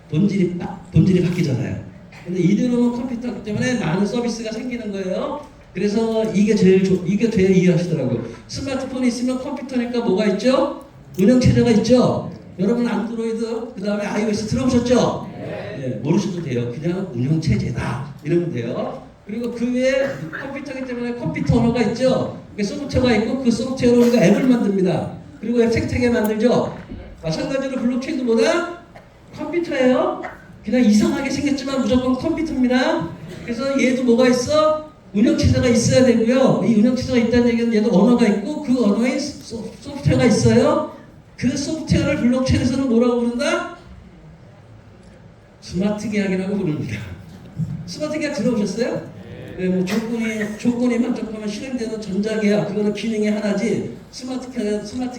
본질이 바뀌잖아요. 근데 이대로는 컴퓨터 때문에 많은 서비스가 생기는 거예요. 그래서 이게 이게 제일 이해하시더라고요. 스마트폰이 있으면 컴퓨터니까 뭐가 있죠? 운영체제가 있죠. 여러분 안드로이드 그 다음에 iOS 들어보셨죠? 네, 모르셔도 돼요. 그냥 운영체제다 이러면 돼요. 그리고 그 외에 컴퓨터이기 때문에 컴퓨터 언어가 있죠. 소프트웨어가 있고 그 소프트웨어로 우리가 앱을 만듭니다. 그리고 앱 생태계 만들죠. 마찬가지로 블록체인도 뭐다? 컴퓨터예요. 그냥 이상하게 생겼지만 무조건 컴퓨터입니다. 그래서 얘도 뭐가 있어? 운영체제가 있어야 되고요. 이 운영체제가 있다는 얘기는 얘도 언어가 있고 그 언어에 소프트웨어가 있어요. 그 소프트웨어를 블록체인에서는 뭐라고 부른다? 스마트 계약이라고 부릅니다. 스마트 계약 들어보셨어요? 네, 뭐 조건이 만족하면 실행되는 전자계약, 그거는 기능의 하나지. 스마트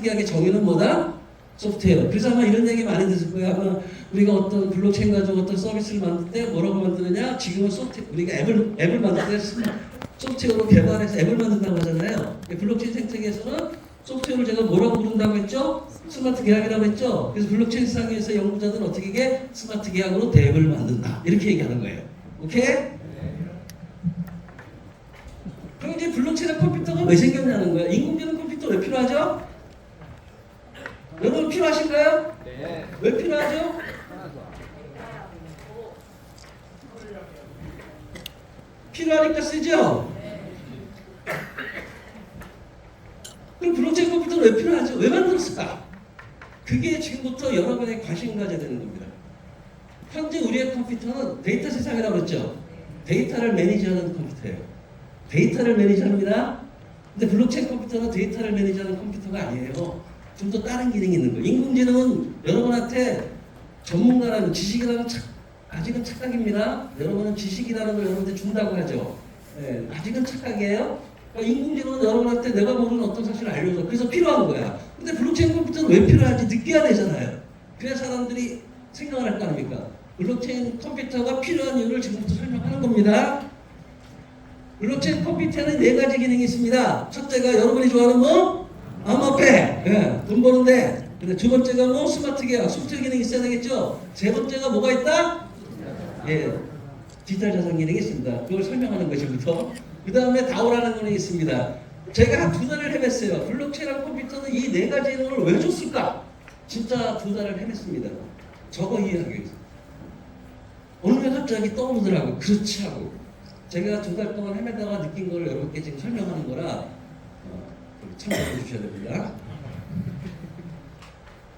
계약의 정의는 뭐다? 소프트웨어. 그래서 아마 이런 얘기 많이 들을 거예요. 아마 우리가 어떤 블록체인 가지고 어떤 서비스를 만들 때 뭐라고 만드느냐? 지금은 우리가 앱을 만들 때 소프트웨어로 개발해서 앱을 만든다고 하잖아요. 블록체인 생태계에서는 소프트웨어를 제가 뭐라고 부른다고 했죠? 스마트 계약이라고 했죠? 그래서 블록체인 상에서 연구자들은 어떻게 이게 스마트 계약으로 앱을 만든다. 이렇게 얘기하는 거예요. 오케이? 그럼 이제 블록체인 컴퓨터가 왜 생겼냐는 거예요. 인공지능 컴퓨터 왜 필요하죠? 여러분 필요하신가요? 네. 왜 필요하죠? 필요하니까 쓰죠? 그럼 블록체인 컴퓨터는 왜 필요하죠? 왜 만들었을까? 그게 지금부터 여러분의 관심 가져야 되는 겁니다. 현재 우리의 컴퓨터는 데이터 세상이라고 그랬죠? 데이터를 매니지하는 컴퓨터예요. 데이터를 매니지합니다. 근데 블록체인 컴퓨터는 데이터를 매니지하는 컴퓨터가 아니에요. 좀 더 다른 기능이 있는 거예요. 인공지능은 여러분한테 전문가라는 지식이라는 아직은 착각입니다. 여러분은 지식이라는 걸 여러분한테 준다고 하죠. 네, 아직은 착각이에요. 그러니까 인공지능은 여러분한테 내가 모르는 어떤 사실을 알려줘. 그래서 필요한 거야. 근데 블록체인 컴퓨터는 왜 필요하지? 느껴야 되잖아요. 그래야 사람들이 생각을 할 거 아닙니까? 블록체인 컴퓨터가 필요한 이유를 지금부터 설명하는 겁니다. 블록체인 컴퓨터에는 4가지 기능이 있습니다. 첫째가 여러분이 좋아하는 뭐? 암호화폐. 예, 돈 버는데. 근데 두 번째가 뭐? 스마트 계약. 소프트웨어 기능이 있어야 되겠죠? 세 번째가 뭐가 있다? 예, 디지털 자산 기능이 있습니다. 그걸 설명하는 것이부터. 그 다음에 다오라는 기능이 있습니다. 제가 한 2달을 헤맸어요. 블록체인 컴퓨터는 이 4가지 기능을 왜 줬을까? 진짜 2달을 헤맸습니다. 저거 이해하기 위해서. 어느 날 갑자기 떠오르더라고요. 그렇지 하고. 제가 2달 동안 헤매다가 느낀 거를 여러분께 지금 설명하는 거라 참고해 주셔야 됩니다.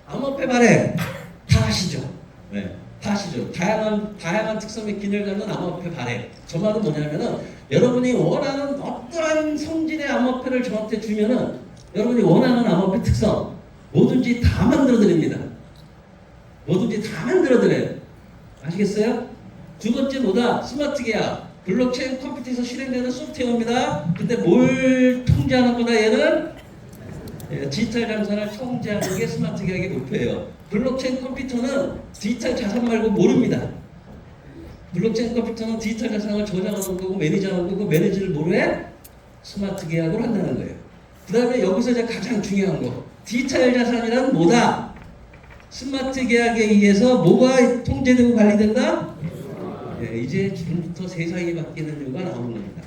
암호화폐 발행 다 아시죠? 네, 다 아시죠? 다양한 특성의 기능을 갖는 암호화폐 발행. 저 말은 뭐냐면은 여러분이 원하는 어떠한 성질의 암호화폐를 저한테 주면은 여러분이 원하는 암호화폐 특성 뭐든지 다 만들어 드립니다. 뭐든지 다 만들어 드려요. 아시겠어요? 두 번째 뭐다? 스마트 계약. 블록체인 컴퓨터에서 실행되는 소프트웨어입니다. 근데 뭘 통제하는 거다 얘는? 디지털 자산을 통제하는 게 스마트 계약의 목표예요. 블록체인 컴퓨터는 디지털 자산 말고 모릅니다. 블록체인 컴퓨터는 디지털 자산을 저장하는 거고 매니지하는 거고 매니지를 뭐로 해? 스마트 계약으로 한다는 거예요. 그 다음에 여기서 이제 가장 중요한 거. 디지털 자산이란 뭐다? 스마트 계약에 의해서 뭐가 통제되고 관리된다? 네, 이제 지금부터 세상이 바뀌는 이유가 나오는 겁니다.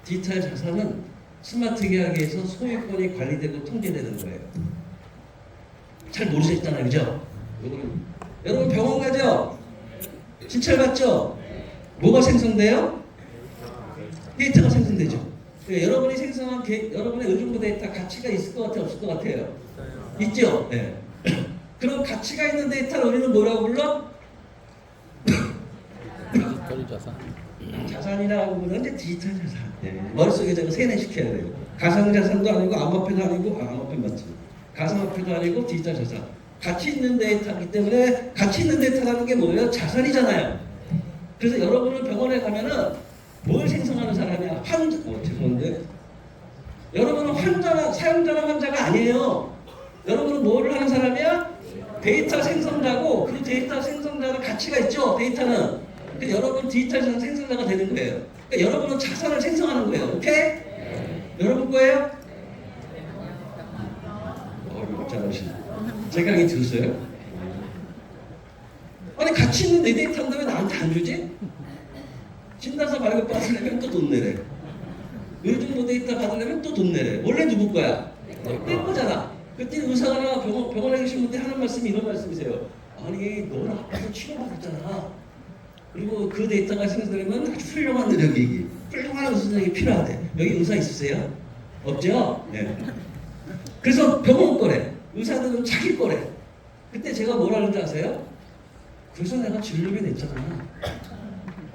디지털 자산은 스마트 계약에서 소유권이 관리되고 통제되는 거예요. 잘 모르셨잖아요, 그죠? 여러분 병원 가죠? 진찰 받죠? 뭐가 생성돼요? 데이터가 생성되죠. 네, 여러분이 생성한 여러분의 의정부 데이터 가치가 있을 것 같아요, 없을 것 같아요? 있죠? 네. 그럼 가치가 있는 데이터를 우리는 뭐라고 불러? 디지털 자산. 자산이라고 보면 이제 디지털 자산. 네. 머릿속에 제가 세뇌시켜야 돼요. 가상자산도 아니고 암호화폐도 아니고 암호화폐 맞지. 가상화폐도 아니고 디지털 자산. 가치 있는 데이터이기 때문에 가치 있는 데이터라는 게 뭐예요? 자산이잖아요. 그래서 여러분은 병원에 가면은 뭘 생성하는 사람이야? 죄송한데. 여러분은 사용자나 환자가 아니에요. 여러분은 뭐를 하는 사람이야? 데이터 생성자고 그 데이터 생성자는 가치가 있죠. 데이터는. 그러니까 여러분 디지털 자산 생성자가 되는 거예요. 그러니까 여러분은 자산을 생성하는 거예요. 오케이? 여러분 거예요? 잘하시네. 제 강의 들으세요? 아니 같이 있는 내 데이터인데 왜 나한테 안 주지? 신단서 발급 받으려면 또 돈 내래. 의료정보 데이터 받으려면 또 돈 내래. 원래 누구 거야? 내 거잖아. 그때 의사나 병원에 계신 분들 하는 말씀이 이런 말씀이세요. 아니 너는 아파서 치료받았잖아. 그리고 그 데이터가 생성되면 아주 훌륭한 의료기기, 훌륭한 의사들이 필요하대. 여기 의사 있으세요? 없죠? 네. 그래서 병원 거래. 의사들은 자기 거래. 그때 제가 뭐라 그러는지 아세요? 그래서 내가 진료비 냈잖아.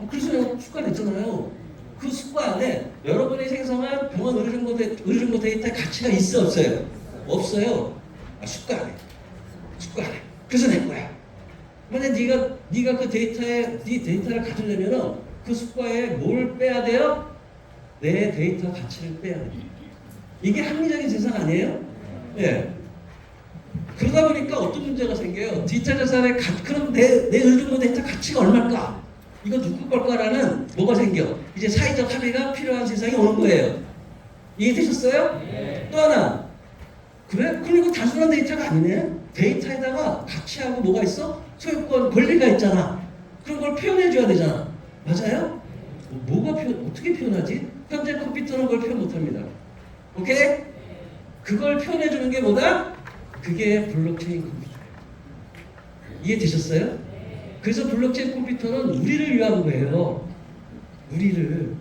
그래서 내가 수가 냈잖아요. 그 수가 안에 여러분이 생성한 병원 의료정보 데이터의 가치가 있어 없어요? 없어요. 수가 안에. 수가 안에. 그래서 낸 거야. 만약 네가 그 네 데이터를 가지려면은 그 수가에 뭘 빼야 돼요? 내 데이터 가치를 빼야 돼요. 이게 합리적인 세상 아니에요? 예. 그러다 보니까 어떤 문제가 생겨요? 디지털 자산의 그럼 내 의료정보 데이터 가치가 얼마일까? 이거 누구 걸까라는 뭐가 생겨? 이제 사회적 합의가 필요한 세상이 오는 거예요. 이해되셨어요? 네. 또 하나. 그래? 그리고 단순한 데이터가 아니네. 데이터에다가 가치하고 뭐가 있어? 소유권 권리가 있잖아. 그런 걸 표현해줘야 되잖아. 맞아요? 어떻게 표현하지? 현재 컴퓨터는 그걸 표현 못합니다. 오케이? 그걸 표현해주는 게 뭐다? 그게 블록체인 컴퓨터예요. 이해되셨어요? 그래서 블록체인 컴퓨터는 우리를 위한 거예요. 우리를.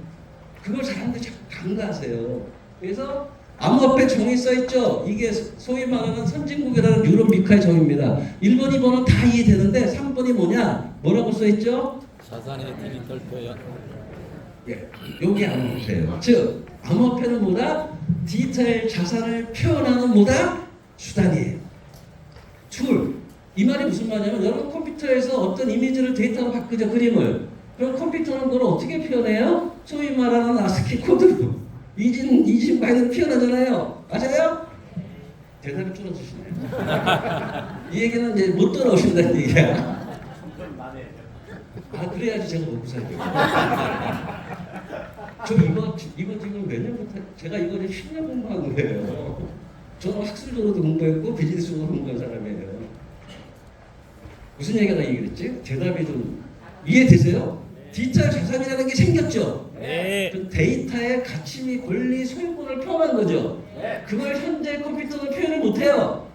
그걸 사람들이 자꾸 간과하세요. 그래서 암호화폐 정의 써있죠? 이게 소위 말하는 선진국이라는 유럽 미카의 정의입니다. 1번, 2번은 다 이해되는데 3번이 뭐냐? 뭐라고 써있죠? 자산의 디지털 표현. 예, 요게 암호화폐예요. 즉, 암호화폐는 뭐다? 디지털 자산을 표현하는 뭐다? 수단이에요. 툴. 이 말이 무슨 말이냐면 여러분 컴퓨터에서 어떤 이미지를 데이터로 바꾸죠. 그림을. 그럼 컴퓨터는 그걸 어떻게 표현해요? 소위 말하는 아스키 코드로 이진 바이는 표현하잖아요. 맞아요? 대답이 줄어드시네요. 이 얘기는 이제 못 돌아오신다는 얘기야. 그래야지 제가 먹고 살게요. 저 이거 지금 몇 년부터 제가 이거를 10년 공부한 거예요. 저는 학술적으로도 공부했고 비즈니스적으로 공부한 사람이에요. 무슨 얘기가 얘기했지? 대답이 좀 이해되세요? 디지털 자산이라는 게 생겼죠? 네. 그 데이터의 가치 및 권리 소유권을 표현한 거죠? 네. 그걸 현재 컴퓨터는 표현을 못해요.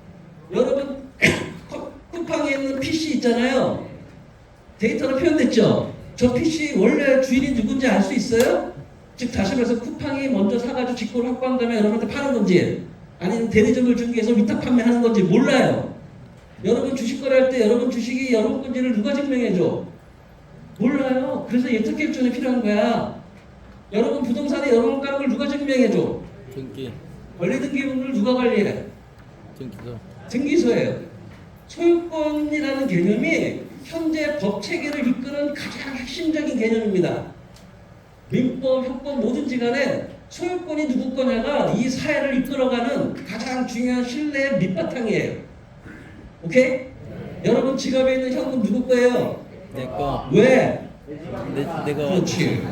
여러분 쿠팡에 있는 PC 있잖아요. 데이터로 표현됐죠? 저 PC 원래 주인이 누군지 알 수 있어요? 즉 다시 말해서 쿠팡이 먼저 사가지고 직권을 확보한 다음에 여러분한테 파는 건지 아니면 대리점을 중개해서 위탁 판매하는 건지 몰라요. 여러분 주식 거래할 때 여러분 주식이 여러분 건지를 누가 증명해줘? 몰라요. 그래서 예탁결정이 필요한 거야. 여러분 부동산에 여러분 가는 걸 누가 증명해줘? 등기. 권리등기부를 누가 관리해? 등기소. 등기소예요. 소유권이라는 개념이 현재 법 체계를 이끄는 가장 핵심적인 개념입니다. 민법, 형법 뭐든지 간에 소유권이 누구 거냐가 이 사회를 이끌어가는 가장 중요한 신뢰의 밑바탕이에요. 오케이? 여러분 지갑에 있는 현금 누구 거예요? 내 거. 왜? 내가. 그렇지.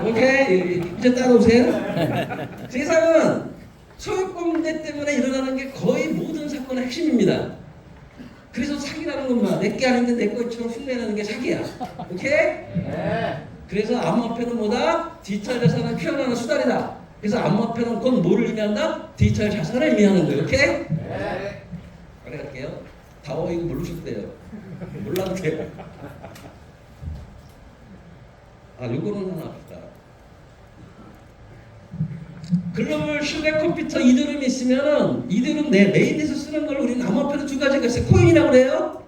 오케이? 이제 따라오세요. 세상은 소유권 문제 때문에 일어나는 게 거의 모든 사건의 핵심입니다. 그래서 사기라는 것만 내게 아닌데 내 것처럼 흉내내는 게 사기야. 오케이? 네. 그래서 암호화폐는 뭐다? 디지털 자산을 표현하는 수단이다. 그래서 암호화폐는 그건 뭐를 의미한다? 디지털 자산을 의미하는 거예요. 오케이? 네. 빨리 갈게요. 다워 이거 모르셔도 돼요. 몰라도 돼요. 요거는 하나 합시다. 글로벌 신뢰 컴퓨터 이드름이 있으면은 이드름 내 메인에서 쓰는 걸 우리는 암호화폐는 두 가지가 있어요. 코인이라고 그래요.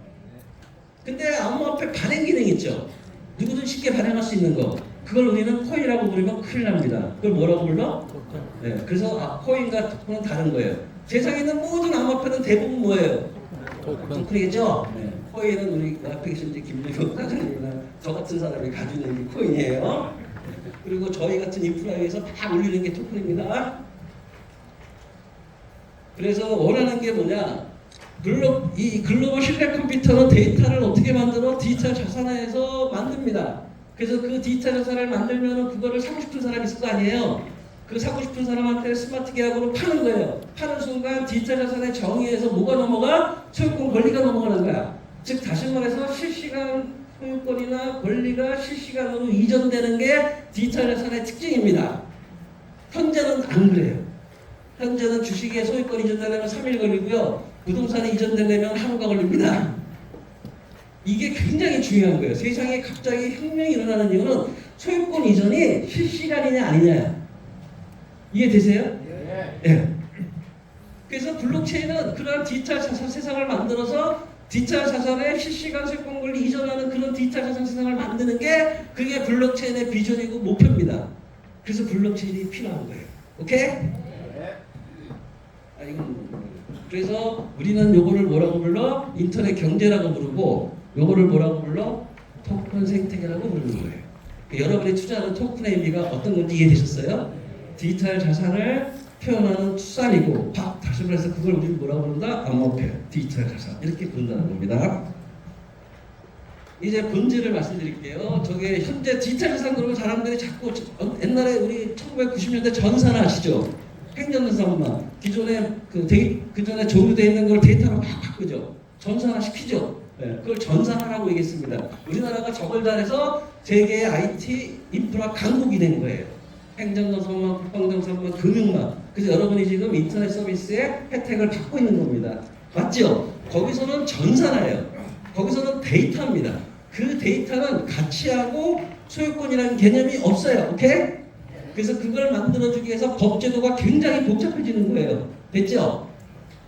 근데 암호화폐 발행 기능 있죠. 누구든 쉽게 발행할 수 있는 거. 그걸 우리는 코인이라고 부르면 큰일 납니다. 그걸 뭐라고 불러? 네, 그래서 코인과 토큰은 다른 거예요. 세상에 있는 모든 암호화폐는 대부분 뭐예요? 토큰이겠죠? 네. 코인은 우리 앞에 계신 김정은 사장님이나 저 같은 사람이 가지고 있는 게 코인이에요. 그리고 저희 같은 인프라에 의해서 다 올리는 게 토큰입니다. 그래서 원하는 게 뭐냐? 이 글로벌 신뢰 컴퓨터는 데이터를 어떻게 만들어? 디지털 자산에서 만듭니다. 그래서 그 디지털 자산을 만들면 그거를 사고 싶은 사람이 있을 거 아니에요. 그 사고 싶은 사람한테 스마트 계약으로 파는 거예요. 파는 순간 디지털 자산의 정의에서 뭐가 넘어가? 소유권 권리가 넘어가는 거야. 즉 다시 말해서 실시간 소유권이나 권리가 실시간으로 이전되는 게 디지털 자산의 특징입니다. 현재는 안 그래요. 현재는 주식의 소유권 이전되려면 3일 걸리고요. 부동산이 이전되려면 하루가 걸립니다. 이게 굉장히 중요한 거예요. 세상에 갑자기 혁명이 일어나는 이유는 소유권 이전이 실시간이냐 아니냐. 이해되세요? 예. 그래서 블록체인은 그런 디지털 자산 세상을 만들어서 디지털 자산의 실시간 소유권 권리 이전하는 그런 디지털 자산 세상을 만드는 게 그게 블록체인의 비전이고 목표입니다. 그래서 블록체인이 필요한 거예요. 오케이? 그래서 우리는 요거를 뭐라고 불러? 인터넷 경제라고 부르고 요거를 뭐라고 불러? 토큰 생태계라고 부르는 거예요. 그러니까 여러분이 투자하는 토큰의 의미가 어떤 건지 이해되셨어요? 디지털 자산을 표현하는 수단이고 다시 말해서 그걸 우리는 뭐라고 부른다? 암호화폐, 디지털 자산 이렇게 부른다는 겁니다. 이제 본질을 말씀드릴게요. 저게 현재 디지털 자산 그러면 사람들이 자꾸 옛날에 우리 1990년대 전산화 아시죠? 행정전산만 기존에 그전에 조류되어 있는 걸 데이터로 막 바꾸죠. 전산화 시키죠. 네, 그걸 전산화라고 얘기했습니다. 우리나라가 저걸 잘해서 세계의 IT 인프라 강국이 된 거예요. 행정전산만, 국방전산만, 금융만. 그래서 여러분이 지금 인터넷 서비스의 혜택을 받고 있는 겁니다. 맞죠? 거기서는 전산화예요. 거기서는 데이터입니다. 그 데이터는 가치하고 소유권이라는 개념이 없어요. 오케이? 그래서 그걸 만들어주기 위해서 법제도가 굉장히 복잡해지는 거예요. 됐죠?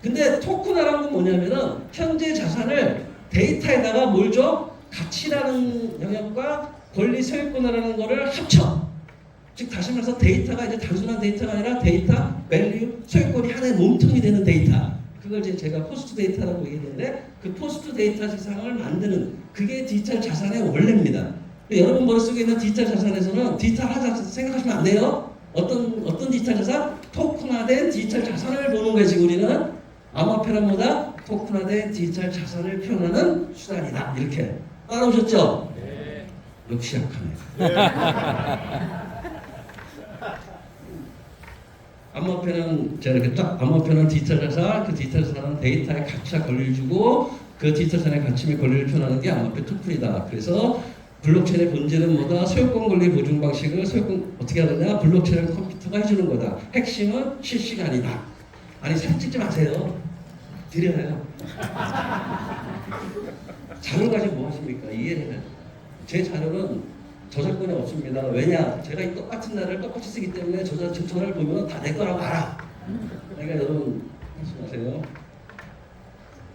근데 토큰화라는 건 뭐냐면은 현재 자산을 데이터에다가 뭘 줘? 가치라는 영역과 권리 소유권이라는 거를 합쳐. 즉 다시 말해서 데이터가 이제 단순한 데이터가 아니라 데이터, 밸류, 소유권이 하나의 몸통이 되는 데이터. 그걸 이제 제가 포스트 데이터라고 얘기했는데 그 포스트 데이터 세상을 만드는 그게 디지털 자산의 원래입니다. 여러분 머릿속에 있는 디지털 자산에서는 디지털 하자 생각하시면 안 돼요. 어떤 디지털 자산? 토큰화된 디지털 자산을 보는 거예요. 지금 우리는 암호화폐란 뭐다? 토큰화된 디지털 자산을 표현하는 수단이다. 이렇게 따라오셨죠? 네. 역시 약하네. 암호화폐는 제가 이렇게 딱 암호화폐는 디지털 자산, 그 디지털 자산은 데이터의 가치와 권리를 주고 그 디지털 자산의 가치 및 권리를 표현하는 게 암호화폐 토큰이다. 그래서 블록체인의 본질은 뭐다? 소유권 권리 보증 방식을 소유권 어떻게 하느냐? 블록체인은 컴퓨터가 해주는 거다. 핵심은 실시간이다. 아니 사진 찍지 마세요. 드려요. 자료 가지고 뭐 하십니까? 이해를. 제 자료는 저작권이 없습니다. 왜냐? 제가 이 똑같은 날을 똑같이 쓰기 때문에 저를 보면 다 내 거라고 알아. 그러니까 여러분 말씀하세요.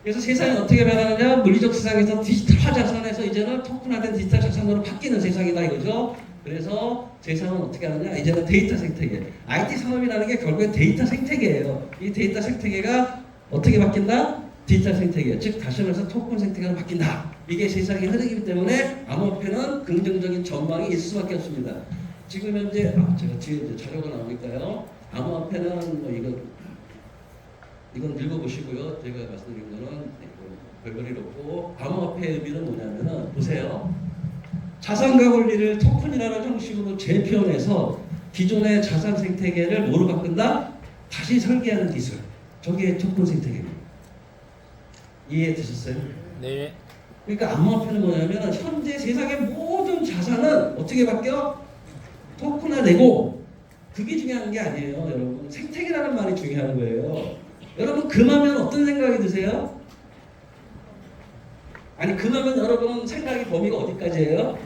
그래서 세상이 어떻게 변하느냐? 물리적 세상에서 디지털화 자산에서 이제는 토큰화된 디지털 자산으로 바뀌는 세상이다 이거죠. 그래서 세상은 어떻게 하느냐? 이제는 데이터 생태계. IT 산업이라는 게 결국에 데이터 생태계예요. 이 데이터 생태계가 어떻게 바뀐다? 디지털 생태계. 즉 다시 말해서 토큰 생태계로 바뀐다. 이게 세상의 흐름이기 때문에 암호화폐는 긍정적인 전망이 있을 수밖에 없습니다. 지금 현재 제가 뒤에 이제 자료가 나오니까요. 암호화폐는 뭐 이건 읽어보시고요. 제가 말씀드린 거는 별볼일 없고 암호화폐의 의미는 뭐냐면은 보세요. 자산과 권리를 토큰이라는 형식으로 재표현해서 기존의 자산 생태계를 뭐로 바꾼다? 다시 설계하는 기술. 저게 토큰 생태계입니다. 이해되셨어요? 네. 그러니까 암호화폐는 뭐냐면 현재 세상의 모든 자산은 어떻게 바뀌어? 토큰화되고 그게 중요한 게 아니에요. 여러분 생태계라는 말이 중요한 거예요. 여러분 금하면 어떤 생각이 드세요? 아니 금하면 여러분 생각의 범위가 어디까지예요?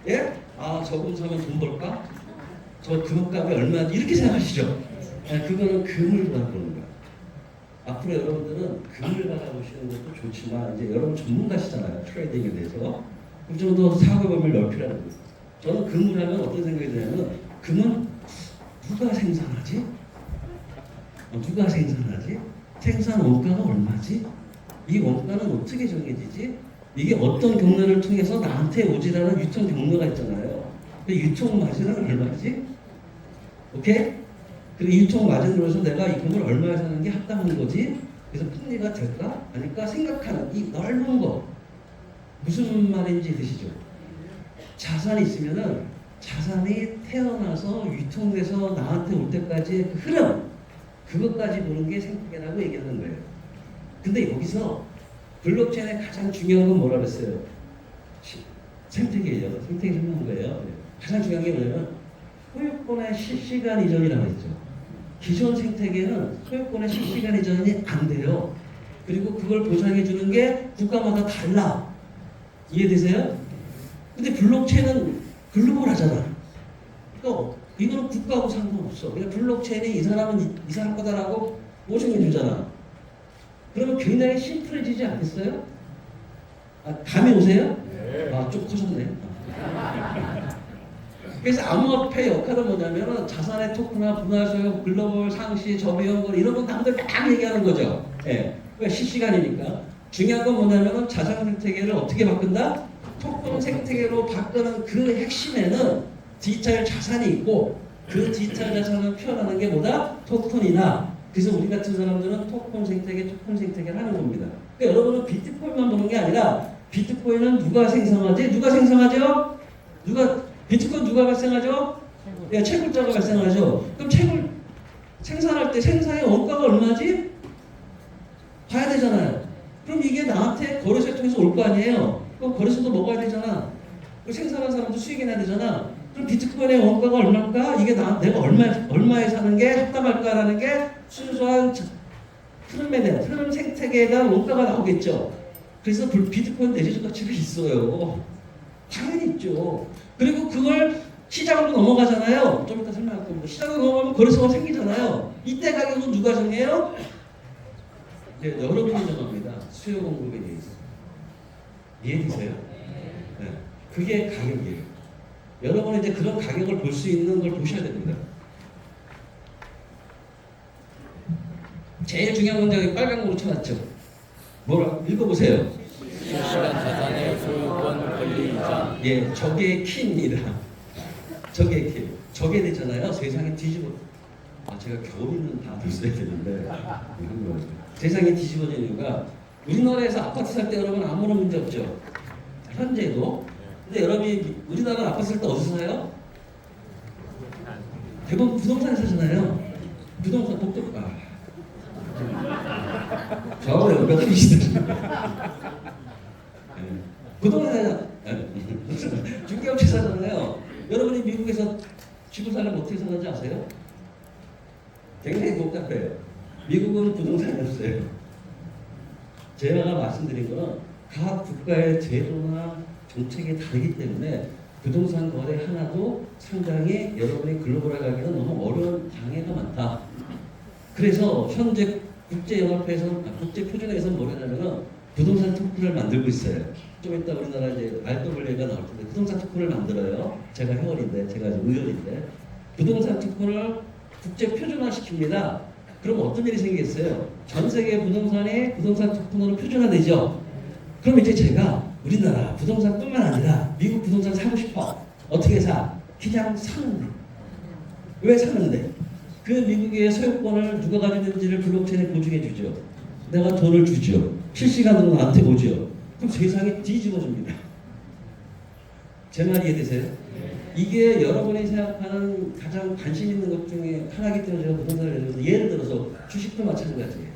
예? 저금 사면 돈 벌까? 저 금값이 얼마인지 이렇게 생각하시죠? 그거는 금을 바라보는 거예요. 앞으로 여러분들은 금을 바라보시는 것도 좋지만 이제 여러분 전문가시잖아요. 트레이딩에 대해서. 그 정도 사고 범위를 넓히라는 거예요. 저는 금을 하면 어떤 생각이 드냐면 금은 누가 생산하지? 누가 생산하지? 생산 원가가 얼마지? 이 원가는 어떻게 정해지지? 이게 어떤 경로를 통해서 나한테 오지라는 유통 경로가 있잖아요. 유통 마진은 얼마지? 오케이? 그리고 유통 마진으로서 내가 이 금을 얼마에 사는 게 합당한 거지? 그래서 풍리가 될까? 아닐까? 생각하는 이 넓은 거. 무슨 말인지 드시죠? 자산이 있으면은 자산이 태어나서 유통돼서 나한테 올 때까지의 그 흐름, 그것까지 보는 게 생태계라고 얘기하는 거예요. 근데 여기서 블록체인의 가장 중요한 건 뭐라 그랬어요? 생태계예요. 생태계 설명한 거예요. 네. 가장 중요한 게 뭐냐면 소유권의 실시간 이전이라고 했죠. 기존 생태계는 소유권의 실시간 이전이 안 돼요. 그리고 그걸 보장해 주는 게 국가마다 달라. 이해되세요? 근데 블록체인은 글로벌하잖아. 그러니까 이거는 국가하고 상관없어. 그냥 블록체인이 이 사람은 이 사람 거다라고 보증해 주잖아. 그러면 굉장히 심플해지지 않겠어요? 아, 감이 오세요? 네. 아, 좀 커졌네. 그래서 암호화폐 역할은 뭐냐면은 자산의 토크나 분할소유, 글로벌 상시, 저비용권 이런 건 남들 막 얘기하는 거죠. 예. 그러니까 실시간이니까. 중요한 건 뭐냐면은 자산 생태계를 어떻게 바꾼다? 토큰 생태계로 바꾸는 그 핵심에는 디지털 자산이 있고 그 디지털 자산을 표현하는 게 뭐다? 토큰이나. 그래서 우리 같은 사람들은 토큰 생태계를 하는 겁니다. 그러니까 여러분은 비트코인만 보는 게 아니라 비트코인은 누가 생성하지? 누가 생성하죠? 비트코인 누가 발생하죠? 예, 채굴자가 발생하죠. 그럼 채굴 생산할 때 생산의 원가가 얼마지? 봐야 되잖아요. 그럼 이게 나한테 거래소를 통해서 올 거 아니에요? 그럼 거래소도 먹어야 되잖아. 그럼 생산한 사람도 수익이 나야 되잖아. 그럼 비트코인의 원가가 얼마일까? 이게 내가 얼마에 사는 게 합당할까라는 게 순수한 흐름에 대한 흐름 생태계에 대한 원가가 나오겠죠. 그래서 비트코인 내재적 가치가 있어요. 당연히 있죠. 그리고 그걸 시장으로 넘어가잖아요. 좀 이따 설명할 겁니다. 시장으로 넘어가면 거래소가 생기잖아요. 이때 가격은 누가 정해요? 네, 여러분이 정합니다. 수요 공급에 대해서. 이해되세요? 네. 그게 가격이에요. 여러분은 이제 그런 가격을 볼 수 있는 걸 보셔야 됩니다. 제일 중요한 건 저기 빨간 거로 쳐놨죠. 뭐라? 읽어보세요. 실시간 자산의 소유권 권리 이전. 예, 저게 키입니다. 저게 키. 저게 되잖아요. 세상에 뒤집어. 아, 제가 겨울에는 다 들어야 되는데. 세상에 뒤집어진 이유가 우리나라에서 아파트 살 때 여러분 아무런 문제 없죠. 현재도. 근데 여러분이 우리나라 아파트 살 때 어디서 사요? 대부분 부동산에 사잖아요. 부동산 독도. 저하고 연배가 비슷해. 부동산에 중개업체 사잖아요. 여러분이 미국에서 집을 사려면 어떻게 사는지 아세요? 굉장히 복잡해요. 미국은 부동산이 없어요. 제가 말씀드린 거는 각 국가의 제도나 정책이 다르기 때문에 부동산 거래 하나도 상당히 여러분이 글로벌하기는 너무 어려운 장애가 많다. 그래서 현재 국제표준회에서는 뭐냐면은 부동산 토큰을 만들고 있어요. 좀 이따 우리나라 이제 RWA가 나올 텐데 부동산 토큰을 만들어요. 제가 회원인데, 제가 의원인데 부동산 토큰을 국제 표준화 시킵니다. 그럼 어떤 일이 생기겠어요? 전 세계 부동산이 부동산 토큰으로 표준화되죠. 그럼 이제 제가 우리나라 부동산뿐만 아니라 미국 부동산 사고 싶어. 어떻게 사? 그냥 사는데. 왜 사는데? 그 미국의 소유권을 누가 가지고 있는지를 블록체인에 보증해 주죠. 내가 돈을 주죠. 실시간으로 나한테 오죠. 그럼 세상이 뒤집어집니다. 제 말이 이해되세요? 이게 여러분이 생각하는 가장 관심 있는 것 중에 하나이기 때문에 제가 부동산을 얘기해서 예를 들어서 주식도 마찬가지예요.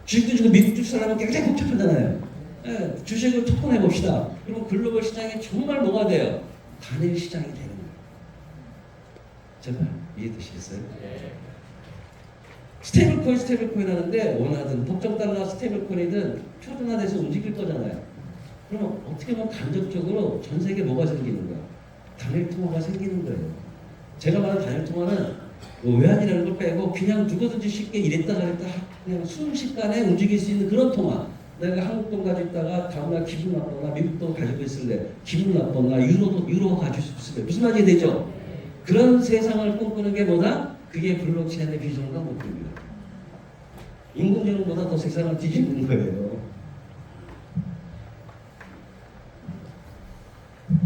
주식도 지금 미국 주식 사람은 굉장히 복잡하잖아요. 예, 주식을 토큰해 봅시다. 그러면 글로벌 시장이 정말 뭐가 돼요? 단일 시장이 되는 거예요. 제발 이해되시겠어요? 스테이블코인 하는데 원하든 법정 달러 스테이블코인이든 표준화돼서 움직일 거잖아요. 그러면 어떻게 보면 간접적으로 전 세계에 뭐가 생기는 거야? 단일 통화가 생기는 거예요. 제가 말하는 단일 통화는 뭐 외환이라는 걸 빼고 그냥 누구든지 쉽게 이랬다 저랬다 그냥 순식간에 움직일 수 있는 그런 통화. 내가 한국 돈 가지고 있다가 다음날 기분 나쁘거나 미국 돈 가지고 있을래 기분 나쁘거나 유로 가지고 있을래 무슨 말이 되죠? 그런 세상을 꿈꾸는 게 뭐다? 그게 블록체인의 비전과 목표입니다. 인공지능보다 더 세상을 뒤집는 거예요.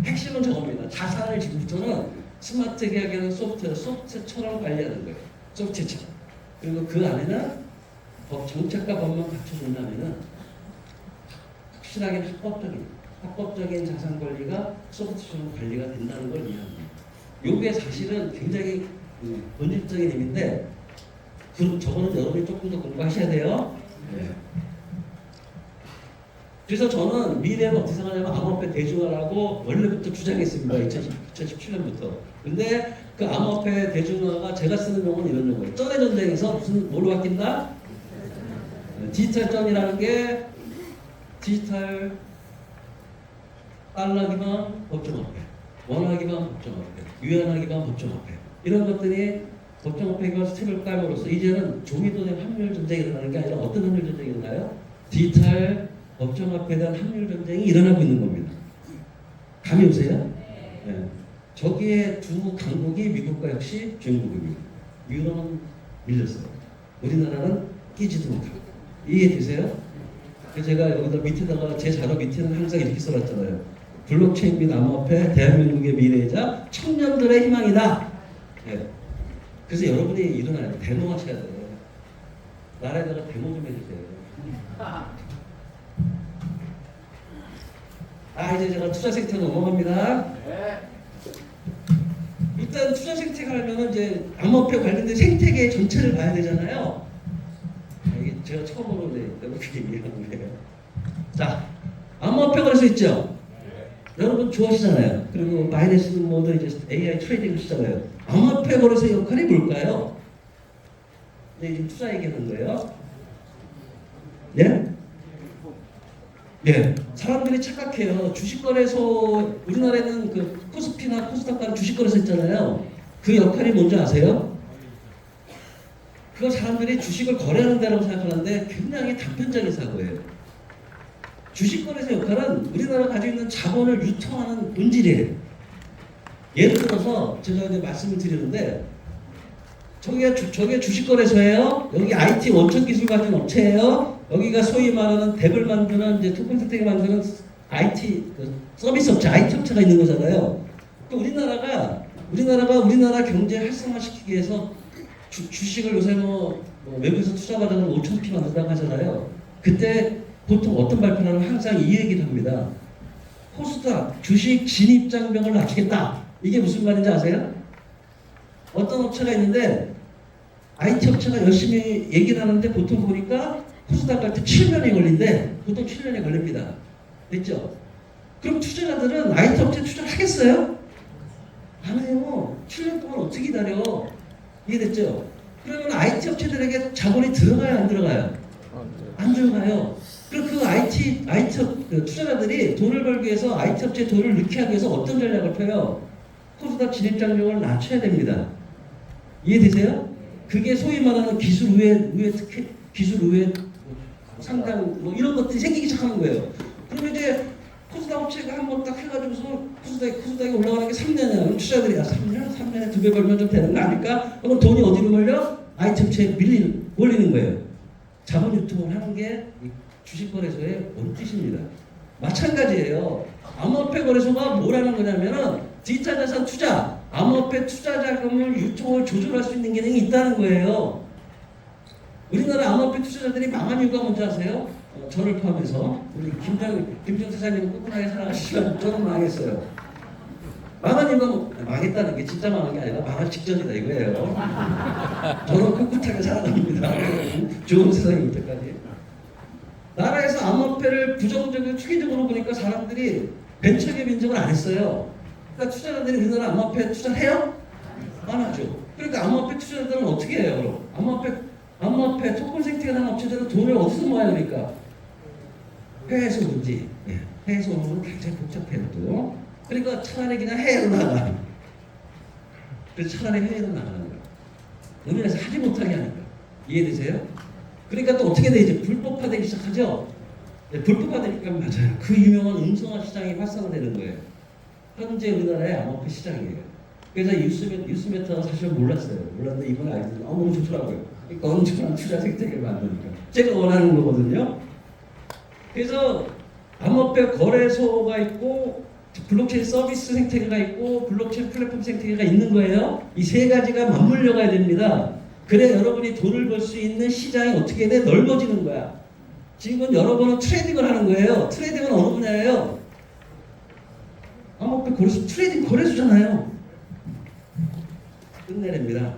핵심은 저겁니다. 자산을 지금부터는 스마트 계약에는 소프트처럼 관리하는 거예요. 소프트처럼. 그리고 그 안에는 정책과 법만 갖춰준다면은 확실하게 합법적인 자산 관리가 소프트처럼 관리가 된다는 걸 이해합니다. 요게 사실은 굉장히 본질적인 의미인데 저거는 여러분이 조금 더 공부하셔야 돼요. 네. 그래서 저는 미래는 어떻게 생각하냐면 암호화폐 대중화라고 원래부터 주장했습니다. 2017년부터. 근데 그 암호화폐 대중화가 제가 쓰는 용어는 이런 용어예요. 전의 전쟁에서 무슨 뭘로 바뀐다? 디지털 전이라는 게 디지털 달러 기반 법정화폐, 원화 기반 법정화폐, 유연화 기반 법정화폐 이런 것들이 법정화폐 기반 스텝을 깔므로써 이제는 종이돈의 환율 전쟁이 일어나는 게 아니라 어떤 환율 전쟁이 일어나요? 디지털 법정화폐에 대한 환율 전쟁이 일어나고 있는 겁니다. 감이 오세요? 네. 저기에 두 강국이 미국과 역시 중국입니다. 유로는 밀렸어요. 우리나라는 끼지도 못하고. 이해되세요? 그래서 제가 여기다 밑에다가 제 자료 밑에는 항상 이렇게 써놨잖아요. 블록체인 및 암호화폐 대한민국의 미래이자 청년들의 희망이다. 네. 그래서 여러분이 일어나야 돼요. 데모 하셔야 돼요. 나라에다가 데모 좀 해주세요. 이제 제가 투자 생태 넘어갑니다. 일단 투자 생태가 하면은 이제 암호화폐 관련된 생태계 전체를 봐야 되잖아요. 이게 제가 처음으로 이렇게 얘기하는 거예요. 자, 암호화폐 거래소 있죠? 여러분 좋아하시잖아요. 그리고 마이너스 모드 이제 AI 트레이딩 하시잖아요. 암호화폐 거래소 역할이 뭘까요? 네, 지금 투자 얘기하는 거예요. 예? 예, 사람들이 착각해요. 주식거래소, 우리나라에는 그 코스피나 코스닥 같은 주식거래소 있잖아요. 그 역할이 뭔지 아세요? 그거 사람들이 주식을 거래하는 데라고 생각하는데 굉장히 단편적인 사고예요. 주식거래소 역할은 우리나라가 가지고 있는 자본을 유통하는 본질이에요. 예를 들어서 제가 이제 말씀을 드리는데 저게 주식거래소예요. 여기 IT 원천 기술 가진 업체예요. 여기가 소위 말하는 덱을 만드는 이제 토큰 생태계 만드는 IT 서비스 업체, IT 업체가 있는 거잖아요. 그러니까 우리나라 경제 활성화시키기 위해서 주식을 요새 외부에서 투자 받으면 5,000피 만든다고 하잖아요. 그때 보통 어떤 발표를 하면 항상 이 얘기를 합니다. 코스닥 주식 진입장벽을 낮추겠다. 이게 무슨 말인지 아세요? 어떤 업체가 있는데 IT 업체가 열심히 얘기를 하는데 보통 보니까 코스닥 갈 때 7년이 걸린대. 보통 7년이 걸립니다. 됐죠? 그럼 투자자들은 IT 업체 투자를 하겠어요? 안 해요. 7년 동안 어떻게 기다려? 이해됐죠? 그러면 IT 업체들에게 자본이 들어가요, 안 들어가요? 안 들어가요. 그럼 그 IT 투자자들이 돈을 벌기 위해서 IT 업체에 돈을 넣게 하기 위해서 어떤 전략을 펴요? 코스닥 진입장벽을 낮춰야 됩니다. 이해되세요? 그게 소위 말하는 기술 우회 상당 이런 것들이 생기기 시작하는 거예요. 그러면 이제 코스닥 업체가 한번 딱 해가지고서 코스닥이 올라가는 게 3년이야. 그럼 투자들이 3년에 2배 벌면 좀 되는 거 아닐까? 그럼 돈이 어디로 몰려? IT 업체에 몰리는 거예요. 자본 유통을 하는 게 주식거래소의 원뜻입니다. 마찬가지예요. 암호화폐 거래소가 뭐라는 거냐면은 디지털 자산 투자, 암호화폐 투자 자금을 유통을 조절할 수 있는 기능이 있다는 거예요. 우리나라 암호화폐 투자자들이 망한 이유가 뭔지 아세요? 저를 포함해서 우리 김정 사장님은 꿋꿋하게 살아가시지만 저는 망했어요. 망한 이유가 망했다는 게 진짜 망한 게 아니라 망할 직전이다 이거예요. 저는 꿋꿋하게 살아갑니다. 좋은 세상이 올 때까지. 나라에서 암호화폐를 부정적으로 투기적으로 보니까 사람들이 벤처기업 인정을 안 했어요. 그러니까 투자자들이 우리나라 암호화폐 투자를 해요? 안 하죠. 그러니까 암호화폐 투자자들은 어떻게 해요? 그럼 암호화폐 토큰 생태계 하는 업체들은 돈을 어디서 모아야 되니까? 해외에서 오는지. 해외에서 오는 건 굉장히 복잡해요 또. 그러니까 차라리 그냥 해외로 나가. 그래서 차라리 해외로 나가는 거야. 우리나라에서 하지 못하게 하니까. 이해되세요? 그러니까 또 어떻게 돼? 이제 불법화되기 시작하죠? 불법화되니까 맞아요. 그 유명한 음성화 시장이 활성화되는 거예요. 현재 우리나라의 암호화폐 시장이에요. 그래서 뉴스메타가 사실 몰랐어요. 몰랐는데 이번에 알게 됐는데 너무 좋더라고요. 그러니까 엄청난 투자 생태계를 만드니까. 제가 원하는 거거든요. 그래서 암호화폐 거래소가 있고 블록체인 서비스 생태계가 있고 블록체인 플랫폼 생태계가 있는 거예요. 이 세 가지가 맞물려 가야 됩니다. 그래 여러분이 돈을 벌 수 있는 시장이 어떻게 돼? 넓어지는 거야. 지금은 여러분은 트레이딩을 하는 거예요. 트레이딩은 어느 분야예요? 암호화폐 거래소, 트레이딩 거래소잖아요. 끝내랍니다.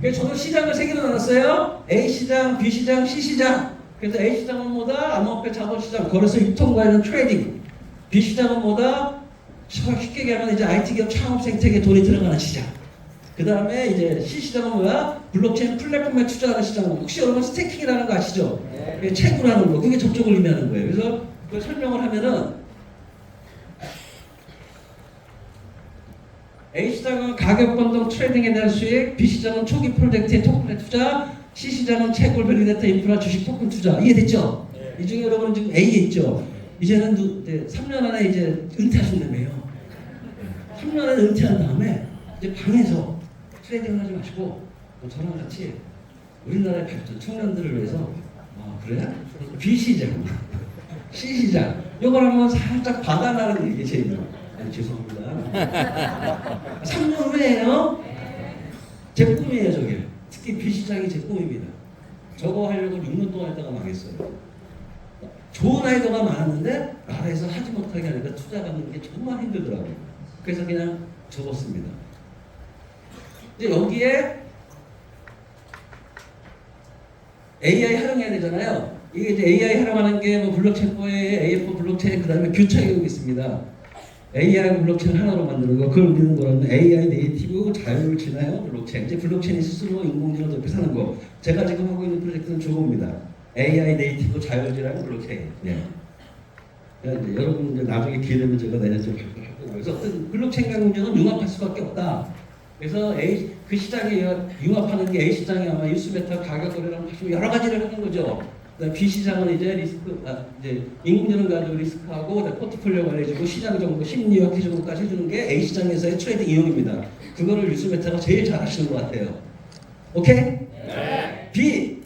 그래서 저는 시장을 세 개로 나눴어요. A 시장, B 시장, C 시장. 그래서 A 시장은 뭐다? 암호화폐 자본시장, 거래소 유통 관련 트레이딩. B 시장은 뭐다? 쉽게 얘기하면 이제 IT 기업 창업 생태계에 돈이 들어가는 시장. 그 다음에 이제 C 시장은 뭐야? 블록체인 플랫폼에 투자하는 시장. 혹시 여러분 스테이킹이라는 거 아시죠? 네. 채굴 하는 거. 그게 저쪽을 의미하는 거예요. 그래서 그걸 설명을 하면은 A 시장은 가격 변동 트레이딩에 대한 수익, B 시장은 초기 프로젝트의 토큰에 투자, C 시장은 채굴 밸리데이터 인프라 주식 토큰 투자. 이해됐죠? 네. 이 중에 여러분 지금 A에 있죠? 이제는 이제 3년 안에 이제 은퇴하신다며요. 3년 안에 은퇴한 다음에 이제 방에서 트레이딩을 하지 마시고 저랑 같이 우리나라의 발전 청년들을 위해서 그래? B 시장, C 시장 이걸 한번 살짝 받아나는 얘기 제일 죄송합니다. 3년 후에요. 제 꿈이에요 저게. 특히 B 시장이 제 꿈입니다. 저거 하려고 6년 동안 했다가 망했어요. 좋은 아이디어가 많았는데 나라에서 하지 못하게 하니까 투자 받는 게 정말 힘들더라고요. 그래서 그냥 접었습니다. 이제 여기에 AI 활용해야 되잖아요. 이게 이제 AI 활용하는 게 뭐 블록체인포에 AF 블록체인 그다음에 교차 교육이 있습니다. AI 블록체인 하나로 만드는 거, 그걸 우리는 뭐라는 AI 네이티브 자율 진화형 블록체인. 이제 블록체인이 스스로 인공지능 옆에 사는 거. 제가 지금 하고 있는 프로젝트는 저겁니다. AI 네이티브 자율 진화형 블록체인. 네. 이제 여러분 이제 나중에 기회 되면 제가 내년쯤 발표할 거고. 그래서 어떤 블록체인 강문제는 융합할 수밖에 없다. 그래서 그 시장에 융합하는 게 A 시장이 아마 유스메타 가격 거래랑 여러 가지를 하는 거죠. B 시장은 이제 이제 인공지능 가지고 리스크하고 포트폴리오 관리해주고 시장 정보, 심리 학회 정보까지 해주는 게 A 시장에서의 트레이딩 이용입니다. 그거를 유스메타가 제일 잘 하시는 것 같아요. 오케이? 네. B.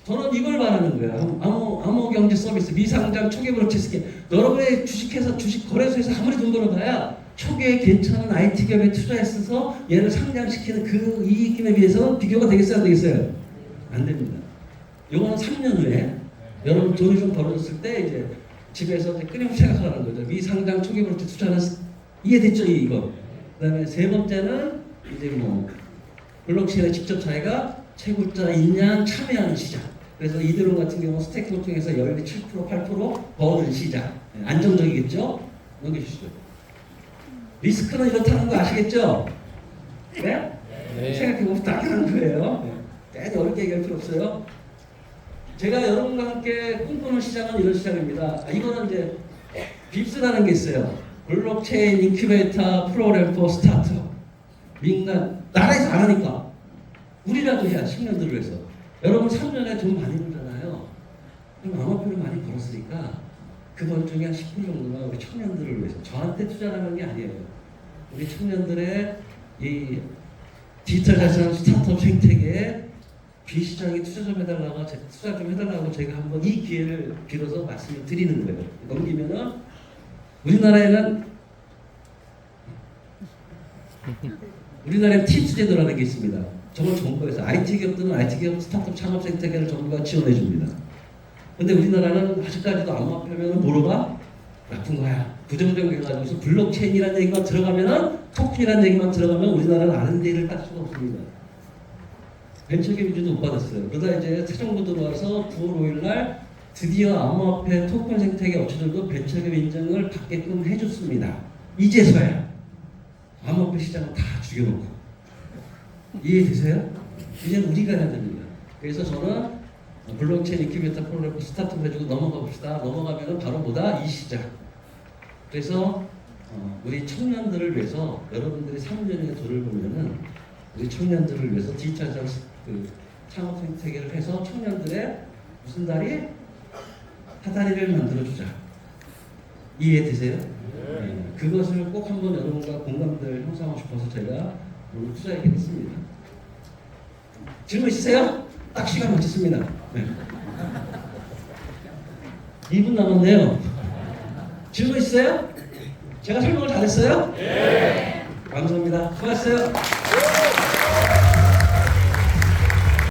저는 이걸 말하는 거예요. 암호 경제 서비스, 미상장 초기 브로치 스킨. 여러분의 주식 거래소에서 아무리 돈 벌어봐야 초기에 괜찮은 IT 기업에 투자했어서 얘를 상장시키는 그 이익금에 비해서 비교가 되겠어요, 안 되겠어요? 안 됩니다. 요거는 3년 후에 여러분 돈이 좀 벌어졌을 때 이제 집에서 이제 끊임없이 생각하는 거죠. 미상장 초기 브로치 투자는 이해됐죠, 이거. 그다음에 세 번째는 이제 뭐 블록체인의 직접 차이가 채굴자 인양 참여하는 시장. 그래서 이드론 같은 경우 스테이킹을 통해서 연리 7%, 8% 버는 시장. 안정적이겠죠? 넘겨주시죠. 리스크는 이렇다는 거 아시겠죠? 네? 네. 생각해보면 당연한 거예요. 괜히 어렵게 얘기할 필요 없어요. 제가 여러분과 함께 꿈꾸는 시장은 이런 시장입니다. 이거는 이제 빕스라는 게 있어요. 블록체인 인큐베이터 프로그램 포 스타트업. 민간 나라에서 안 하니까 우리라도 해야 10년들을 해서. 여러분 3년에 돈 많이 벌잖아요. 그럼 암호화폐를 많이 벌었으니까 그번 중에 한 10% 정도가 우리 청년들을 위해서 저한테 투자하는 게 아니에요. 우리 청년들의 이 디지털 자산 스타트업 생태계에 B 시장에 투자 좀 해달라고, 투자 좀 해달라고 제가 한번 이 기회를 빌어서 말씀을 드리는 거예요. 넘기면은 우리나라에는 팁스 제도라는 게 있습니다. 저걸 정부에서 IT 기업들은 IT 기업 스타트업 창업 생태계를 정부가 지원해 줍니다. 근데 우리나라는 아직까지도 암호화폐면은 뭐로가 나쁜 거야. 부정적인 게 가지고서 블록체인이라는 얘기만 들어가면은 토큰이라는 얘기만 들어가면 우리나라는 R&D를 딸 수가 없습니다. 벤처기업 인증도 못 받았어요. 그러다 이제 새 정부 들어와서 9월 5일 날 드디어 암호화폐 토큰 생태계 업체들도 벤처기업 인증을 받게끔 해줬습니다. 이제서야 암호화폐 시장을 다 죽여놓고. 이해되세요? 이제는 우리가 해야 됩니다. 그래서 저는 블록체인 인큐베이터 프로그램 스타트업 해주고 넘어가 봅시다. 넘어가면은 바로 뭐다? 이 시장. 그래서 우리 청년들을 위해서 여러분들이 3년의 돈을 보면은 우리 청년들을 위해서 디지털 창업 생태계를 해서 청년들의 무슨 다리? 사다리를 만들어주자. 이해되세요? 네. 그것을 꼭 한번 여러분과 공감대를 형성하고 싶어서 제가 오늘 투자하게 됐습니다. 질문 있으세요? 딱 시간 맞췄습니다. 네. 2분 남았네요. 질문 있어요? 제가 설명을 잘했어요? 네. 감사합니다. 수고하셨어요.